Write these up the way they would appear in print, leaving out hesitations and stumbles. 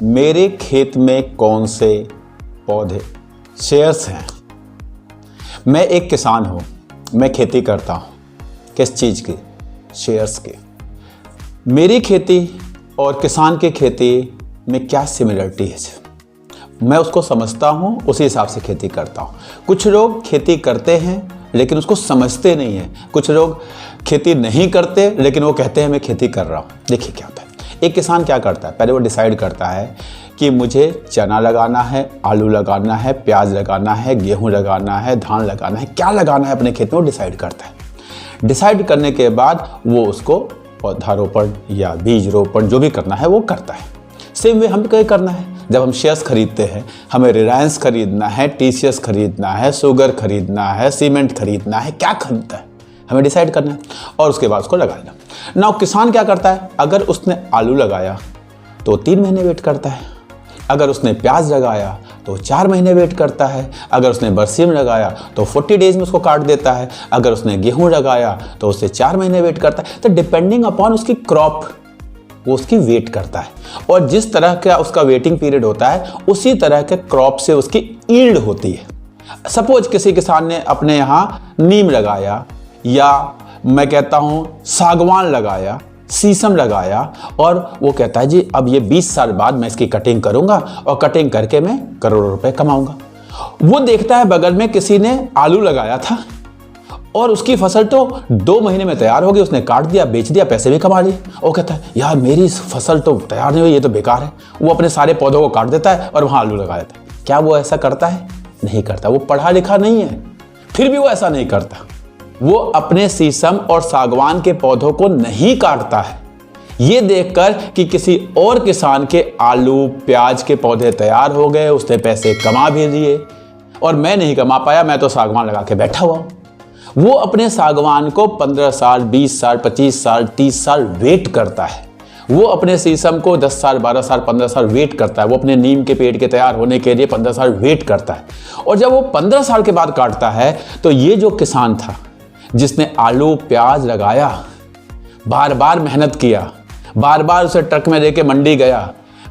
मेरे खेत में कौन से पौधे शेयर्स हैं। मैं एक किसान हूँ, मैं खेती करता हूँ। किस चीज़ की? शेयर्स की। मेरी खेती और किसान की खेती में क्या सिमिलरिटी है, मैं उसको समझता हूँ, उसी हिसाब से खेती करता हूँ। कुछ लोग खेती करते हैं लेकिन उसको समझते नहीं हैं। कुछ लोग खेती नहीं करते लेकिन वो कहते हैं मैं खेती कर रहा हूँ। देखिए क्या होता है, एक किसान क्या करता है, पहले वो डिसाइड करता है कि मुझे चना लगाना है, आलू लगाना है, प्याज लगाना है, गेहूं लगाना है, धान लगाना है, क्या लगाना है अपने खेत में वो डिसाइड करता है। डिसाइड करने के बाद वो उसको पौधारोपण या बीज रोपण जो भी करना है वो करता है। सेम वे हमें क्या करना है, जब हम शेयर्स खरीदते हैं, हमें रिलायंस खरीदना है, टीसीएस खरीदना है, शुगर खरीदना है, सीमेंट खरीदना है, क्या खरीदना है हमें डिसाइड करना है और उसके बाद उसको लगाना। ना किसान क्या करता है, अगर उसने आलू लगाया तो 3 महीने वेट करता है, अगर उसने प्याज लगाया तो 4 महीने वेट करता है, अगर उसने बरसीम लगाया तो 40 डेज में उसको काट देता है, अगर उसने गेहूं लगाया तो उससे 4 महीने वेट करता है। तो डिपेंडिंग अपॉन उसकी क्रॉप वो उसकी वेट करता है और जिस तरह का उसका वेटिंग पीरियड होता है उसी तरह के क्रॉप से उसकी ईल्ड होती है। सपोज किसी किसान ने अपने यहाँ नीम लगाया या मैं कहता हूँ सागवान लगाया, शीशम लगाया और वो कहता है जी अब ये 20 साल बाद मैं इसकी कटिंग करूँगा और कटिंग करके मैं करोड़ों रुपए कमाऊँगा। वो देखता है बगल में किसी ने आलू लगाया था और उसकी फसल तो 2 महीने में तैयार हो गई, उसने काट दिया, बेच दिया, पैसे भी कमा लिए। वो कहता है यार मेरी फसल तो तैयार नहीं हुई, ये तो बेकार है। वो अपने सारे पौधों को काट देता है और वहाँ आलू लगा देता है। क्या वो ऐसा करता है? नहीं करता। वो पढ़ा लिखा नहीं है, फिर भी वो ऐसा नहीं करता। वो अपने शीशम और सागवान के पौधों को नहीं काटता है ये देखकर कि किसी और किसान के आलू प्याज के पौधे तैयार हो गए, उसने पैसे कमा भी लिए और मैं नहीं कमा पाया, मैं तो सागवान लगा के बैठा हुआ। वो अपने सागवान को 15 साल 20 साल 25 साल 30 साल वेट करता है। वो अपने शीशम को 10 साल 12 साल 15 साल वेट करता है। वो अपने नीम के पेड़ के तैयार होने के लिए 15 साल वेट करता है और जब वो 15 साल के बाद काटता है तो ये जो किसान था जिसने आलू प्याज लगाया, बार बार मेहनत किया, बार बार उसे ट्रक में लेके मंडी गया,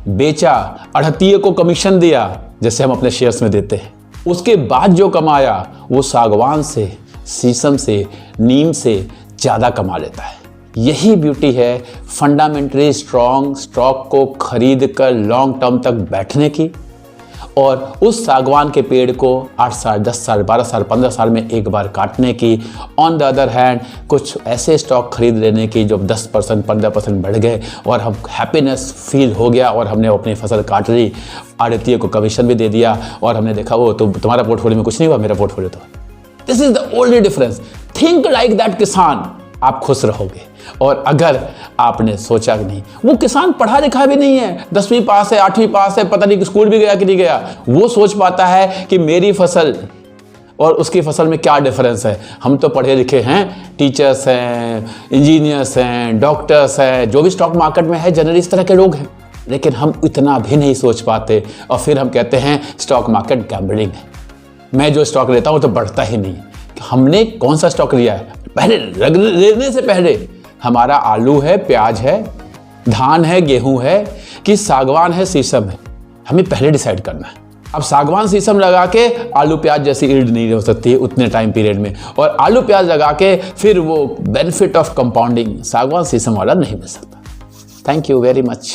बेचा, अड़हतिये को कमीशन दिया जैसे हम अपने शेयर्स में देते हैं, उसके बाद जो कमाया वो सागवान से, शीशम से, नीम से ज़्यादा कमा लेता है। यही ब्यूटी है फंडामेंटली स्ट्रॉन्ग स्टॉक को खरीद कर लॉन्ग टर्म तक बैठने की और उस सागवान के पेड़ को 8 साल 10 साल 12 साल 15 साल में एक बार काटने की। ऑन द अदर हैंड कुछ ऐसे स्टॉक खरीद लेने की जो 10% 15% बढ़ गए और हम हैप्पीनेस फील हो गया और हमने अपनी फसल काट ली, आड़तिये को कमीशन भी दे दिया और हमने देखा वो तो तुम्हारा पोर्टफोलियो में कुछ नहीं हुआ, मेरा पोर्टफोलियो तो। This is the only difference. Think like that किसान, आप खुश रहोगे। और अगर आपने सोचा कि नहीं, वो किसान पढ़ा लिखा भी नहीं है, 10वीं पास है 8वीं पास है, पता नहीं कि स्कूल भी गया कि नहीं गया, वो सोच पाता है कि मेरी फसल और उसकी फसल में क्या डिफरेंस है। हम तो पढ़े लिखे हैं, टीचर्स हैं, इंजीनियर्स हैं, डॉक्टर्स हैं, जो भी स्टॉक मार्केट में है जनरली इस तरह के लोग हैं, लेकिन हम इतना भी नहीं सोच पाते और फिर हम कहते हैं स्टॉक मार्केट गैम्बलिंग है, मैं जो स्टॉक लेता हूँ तो बढ़ता ही नहीं। हमने कौन सा स्टॉक लिया है? पहले लेने से पहले हमारा आलू है, प्याज है, धान है, गेहूं है कि सागवान है, शीशम है, हमें पहले डिसाइड करना है। अब सागवान शीशम लगा के आलू प्याज जैसी ईल्ड नहीं हो सकती है उतने टाइम पीरियड में, और आलू प्याज लगा के फिर वो बेनिफिट ऑफ कंपाउंडिंग सागवान शीशम वाला नहीं मिल सकता। Thank you very much.